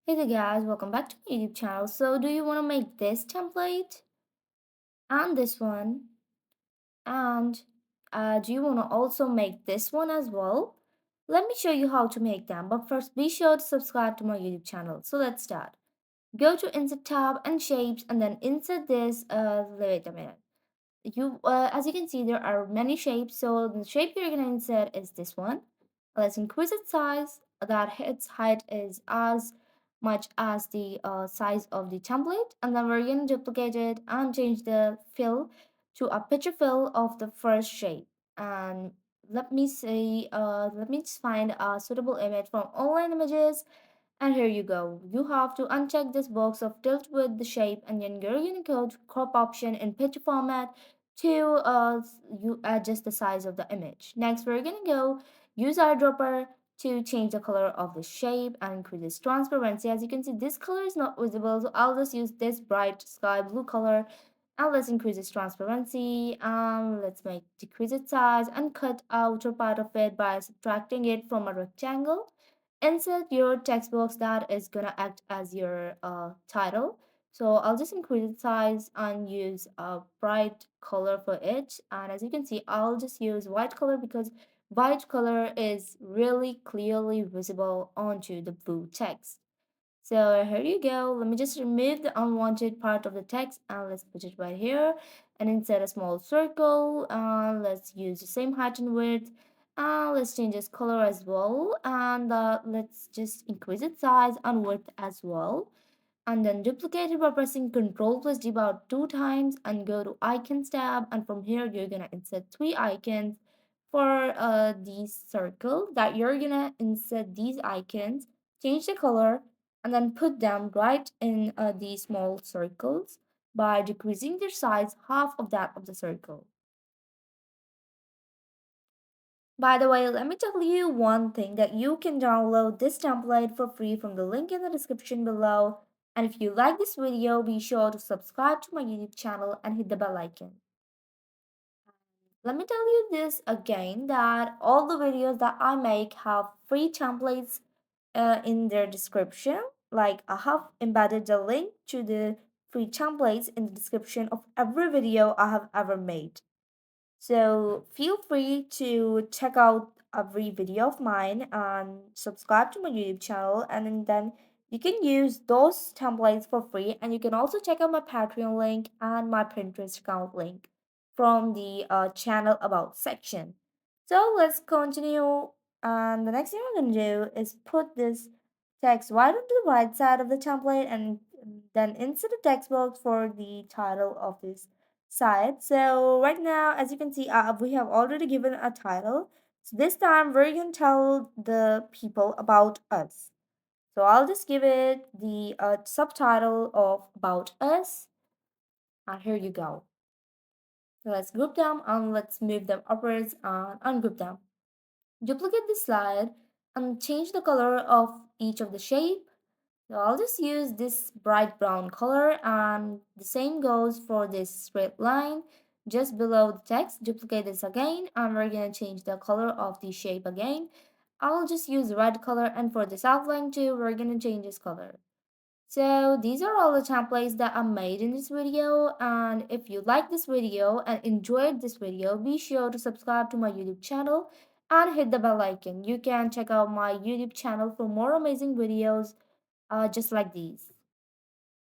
Hey there guys, welcome back to my YouTube channel. So do you want to make this template and this one and do you want to also make this one as well? Let me show you how to make them, but first be sure to subscribe to my YouTube channel. So let's start. Go to insert tab and shapes and then insert this, wait a minute. As you can see, there are many shapes, so the shape you're going to insert is this one. Let's increase its size, that its height is as much as the size of the template, and then we're going to duplicate it and change the fill to a picture fill of the first shape. And let me just find a suitable image from online images, and here you go. You have to uncheck this box of tilt with the shape, and then you're going to go to crop option in picture format to you adjust the size of the image. Next, we're going to go use eyedropper to change the color of the shape and increase its transparency. As you can see, this color is not visible, so I'll just use this bright sky blue color, and let's increase its transparency, and let's make decrease its size and cut outer part of it by subtracting it from a rectangle. Insert your text box that is gonna act as your title. So I'll just increase its size and use a bright color for it. And as you can see, I'll just use white color because white color is really clearly visible onto the blue text. So here you go. Let me just remove the unwanted part of the text and let's put it right here and insert a small circle. Let's use the same height and width. Let's change its color as well. And let's just increase its size and width as well. And then duplicate it by pressing Ctrl plus D about 2 times and go to Icons tab. And from here, you're gonna insert 3 icons for these circle that you're gonna insert these icons, change the color, and then put them right in these small circles by decreasing their size half of that of the circle. By the way, let me tell you one thing that you can download this template for free from the link in the description below. And if you like this video, be sure to subscribe to my YouTube channel and hit the bell icon. Let me tell you this again that all the videos that I make have free templates in their description. Like I have embedded the link to the free templates in the description of every video I have ever made. So feel free to check out every video of mine and subscribe to my YouTube channel, and then you can use those templates for free, and you can also check out my Patreon link and my Pinterest account link from the channel about section. So let's continue, and the next thing I'm going to do is put this text right onto the right side of the template and then insert a text box for the title of this side. So right now, as you can see, we have already given a title. So this time we're going to tell the people about us. So I'll just give it the subtitle of about us. And here you go. So let's group them and let's move them upwards and ungroup them. Duplicate the slide and change the color of each of the shape. So I'll just use this bright brown color, and the same goes for this straight line just below the text. Duplicate this again and we're going to change the color of the shape again. I'll just use red color, and for this outline too we're going to change this color. So these are all the templates that I made in this video, and if you like this video and enjoyed this video, be sure to subscribe to my YouTube channel and hit the bell icon. You can check out my YouTube channel for more amazing videos just like these.